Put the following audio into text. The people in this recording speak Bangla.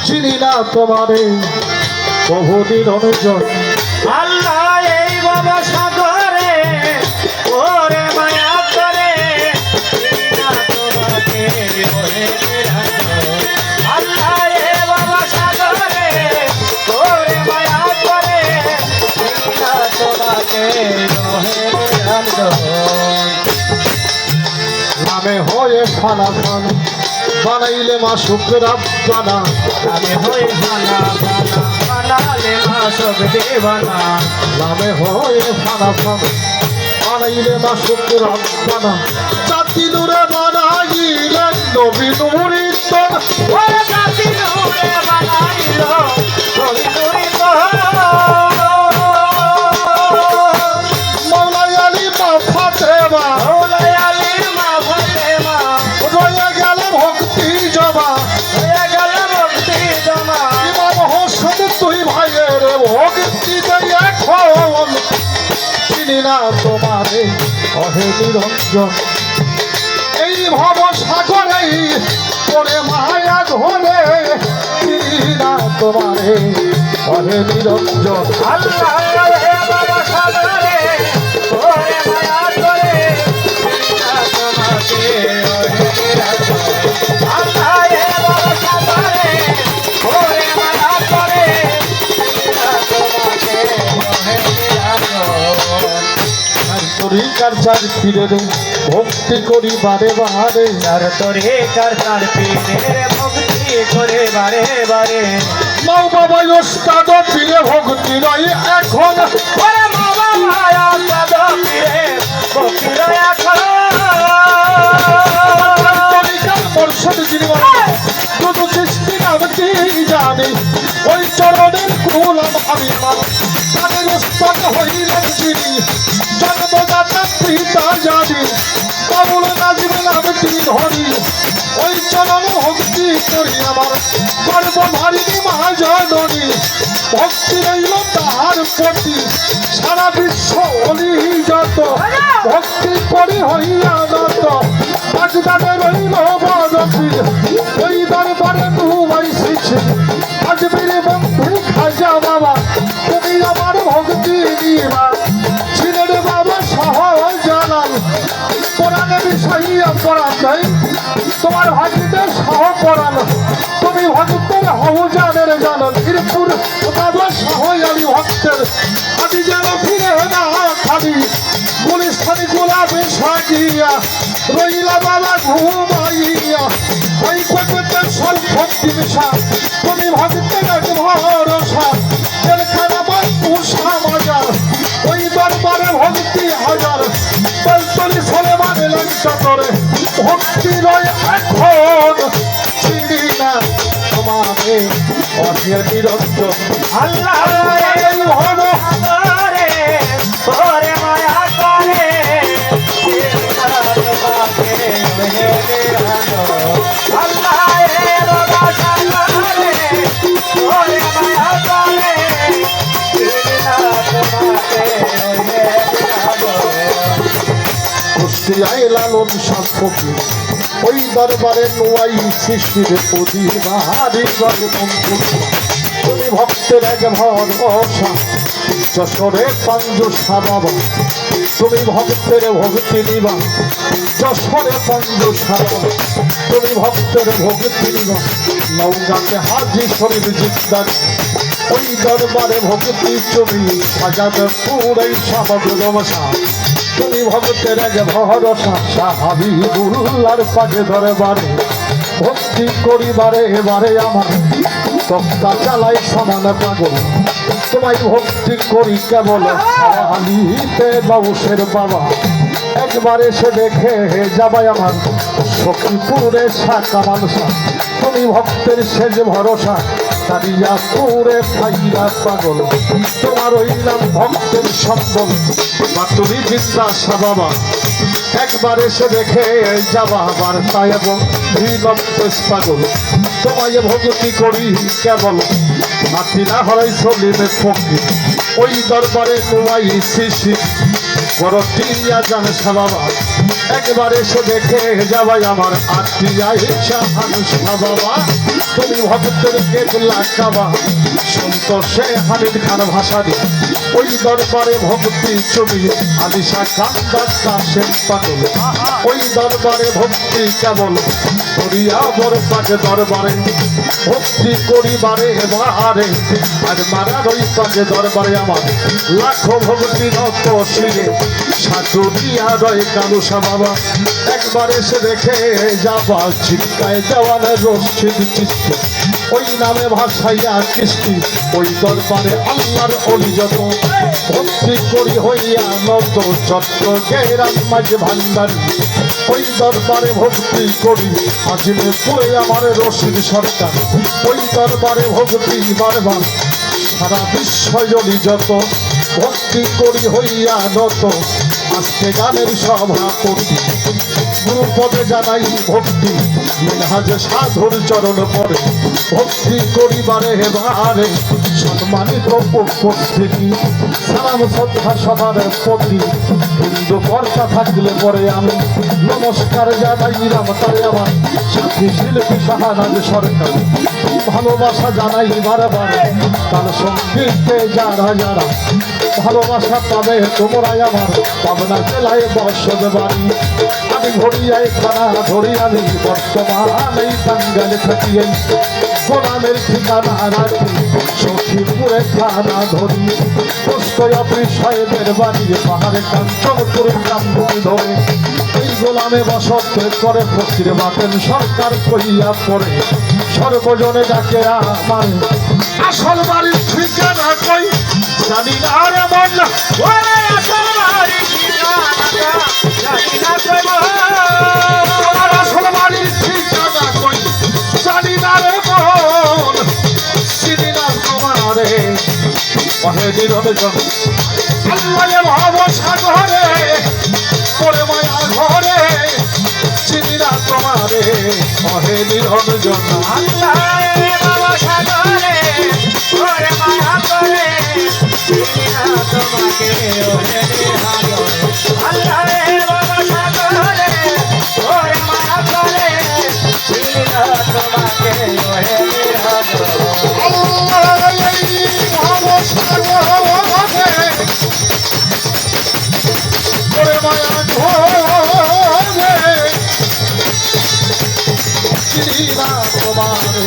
চিনি না তোমারে প্রভু নিরঞ্জন। আল্লাহ এই বাবা সাগরে ওরে মায়া করে না তোমাকে ওরে নিরঞ্জন। আল্লাহ এই বাবা সাগরে ওরে মায়া করে না তোমাকে ওরে নিরঞ্জন। নামে হয়ে ফানা ফানা বানাইলে মা শুক্র রাব্বানা। নামে হয়ে ফানা ফানা বানালে মা সব দেবানা। নামে হয়ে ফানা ফানা বানাইলে মা শুক্র রাব্বানা। জাতি নূরে বানাইলেন নবী নূরিতন। ওরে জাতি নূরে বানাইল নবী নূরিতন। মৌলাই আলী মা ফাতেমা মৌলাই আলীর মা ফাতেমা রয়ে গেল ভক্তি জমা। হয়ে গেল ভক্তি জমা। ইমাম হোসেন তুই ভাইয়ের ভক্তিতে এখন চিনি না তোমারে অহে নিরঞ্জন। এই ভব সাগরে পরে মায়া ঘরে চিনি না তোমারে অহে নিরঞ্জন। আল্লাহ হে বাবা সাগরে ওরে মায়া করে না তোমাকে ওরে নিরঞ্জন। আল্লাহ হে বাবা সাগরে ওরে মায়া করে না তোমাকে ওরে নিরঞ্জন। তরিকার চার পীরের ভক্তি করি বারে বারে। তার তরে তার পীরের ভক্তি করে বারে বারে। মা বাবা ওস্তাদ পীরে ভক্তি নয় এখন। ওরে মা বাবা আল্লাহ পীরে ভক্তি রয় এখন। তরিকার মর্শদ যিনি দুটো সৃষ্টি নামটি জানি ওই চরণের কুলাম আমি মান। তাদের ওস্তাদ হইলেন যিনি জন্মদাতা পিতা জানি বাবুল নাজিম নামটি ধরি ওই চরণ ভক্তি করি আমার সর্বভারিণী মহাজননী। ভক্তি রইল তাহার প্রতি সারা বিশ্ব অলি যত ভক্তি করি হইয়া নত। বাগদাদে রইল বরফি ওই দরবারে ঘুমাইছি। আজমির বন্ধু খাজা বাবা তুমি আমার ভক্তি দিবা। ছিলেন বাবা সহজালাল কোরআনে বিষয়িয়া পড়া যায় তোমার ভক্তের সহ পড়ানো। তুমি ভক্তের হৌজানের জানো মিরপুর বাবা সহজালি ভক্তের আমি যেন ফিরে না খালি গুলিস্তানি গোলাপে সাজিয়া রইলা বাবা ঘুমাইয়া। ওই কবিতে সব ভক্তি মিশা তুমি ভক্তের এক ভরসা। এখানে আমার পুষা মজার ওই দরবারে ভক্তি হাজার। বলতলি সলেমান লঙ্কা করে ভক্তি রয় এখন চিনি না তোমারে অহে নিরঞ্জন। আল্লাহ এই ভব সাগরে ওরে মায়া করে না তোমাকে ওরে নিরঞ্জন। আল্লাহ এই ভব সাগরে ওরে মায়া করে না তোমাকে ওরে নিরঞ্জন। কুষ্টিয়ায় লালন সাক্ষী ওই দরবারে নোয়াই শিশির প্রদীপ হারি গরে বন্ধু। তুমি ভক্তের এক ভরসা যশোরে পঞ্জুষা বাবা। তুমি ভক্তের ভক্তি নিবা যশোরে পঞ্জুষা বাবা। তুমি ভক্তের ভক্তি নিবা নৌগাতে হাজি শরীর জিদ্দার। ওই দরবারে ভক্তি তুমি সাজাবে পুরাই সামগ্র বসা। তুমি ভক্তের এক ভরসা সাহাবিবুল্লার পাশে দরবারে ভক্তি করিবারে এবারে আমার তক্তা চালাই সমান পাগল। তোমায় ভক্তি করি কেবল আলিতে বাউসের বাবা। একবার এসে দেখে যাবাই আমার সখীপুরে শাখা মানসা। তুমি ভক্তের শেষ ভরসা তারিয়া পুরে ফাইরা পাগল। তোমার ওই নাম ভক্তের সম্বল বা তুমি জিজ্ঞাসা বাবা। একবার এসে দেখে যাবা বার্তা এবং পাগল। তোমায় ভক্তি করি কেবল মাতি না হরাই চলিবে ফকির। ওই দরবারে তোমায় শিশি বড় টিয়া জানে বাবা। একবার এসে দেখে যাবাই আমার আত্মীয় ইচ্ছা মানুষ বাবা তুমি ভক্তের কেবলা কাবা সন্তোষে হানির খান ভাষারি ওই দরবারে ভক্তি ছবি আলিশা কান্দার কাশেম পাগল ওই দরবারে ভক্তি কেবল করিয়া বড় পাকে দরবারে ভক্তি করিবারে বারে আর মারার ওই পাকে দরবারে আমার লাখো ভক্তি নত শিরে সাধুরিয়া রয় কালুসা বাবা একবার এসে দেখে যাবা চিৎকায় দেওয়ালে রশিদ কিস্তি ওই নামে ভাষাইয়া কিস্তি ওই দরবারে আল্লাহর অলি যত ভক্তি করি হইয়া নত চত্র গেরাম মাঝে ভান্ডারি ওই দরবারে ভক্তি করি আজিমে পুরে আমার রশিদ সরকার ওই দরবারে ভক্তি বারবার সারা বিশ্বজনী যত ভক্তি করি হইয়া নত আজকে গানের সভাপতি গুরুপদে জানাই ভক্তি মিনহাজে সাধুর চরণ পরে ভক্তি করিবারে হেবারে সম্মানিত উপস্থিতি সালাম শ্রদ্ধা সবার প্রতি হিন্দু কর্তা থাকলে পরে আমি নমস্কার জানাইলাম তাই আমার সাথী শিল্পী শাহানাজ সরকার ভালোবাসা জানাই বারবার তার সঙ্গীতে যারা যারা ভালোবাসা পাবে তোমরাই আমার পাবনা জেলায় বসত বাড়ি আমি ঘড়িয়ায় খানা ধরি আমি বর্তমান এই টাঙ্গাইলে থাকি এই গোলামের ঠিকানা রাখি সখীপুরে খানা ধরি পোস্ট অফিস সাহেবের বাড়ি পাহাড়ে কাঞ্চনপুর গ্রাম ধরে এই গোলামে বসত করে ফকির বাতেন সরকার কইয়া পড়ে সর্বজনে ডাকে আমার আসল বাড়ির ঠিকানা কই জানি না রে মন ওরে আসল বাড়ির ঠিকানা জানি না রে মন আসল বাড়ির ঠিকানা কই জানি না রে মন চিনি না তোমারে মহে নিরঞ্জন আল্লাহ ভাব সাগরে পরে মায়া ঘরে চিনি না তোমারে মহে নিরঞ্জন আল্লাহ বাবা সাগরে পরে মায়া ঘরে চিনি না তোমাকে ওহে নিরঞ্জন আল্লাহ বাবা সাগরে পরে মায়া ঘরে চিনি না তোমাকে ওহে নিরঞ্জন তোমার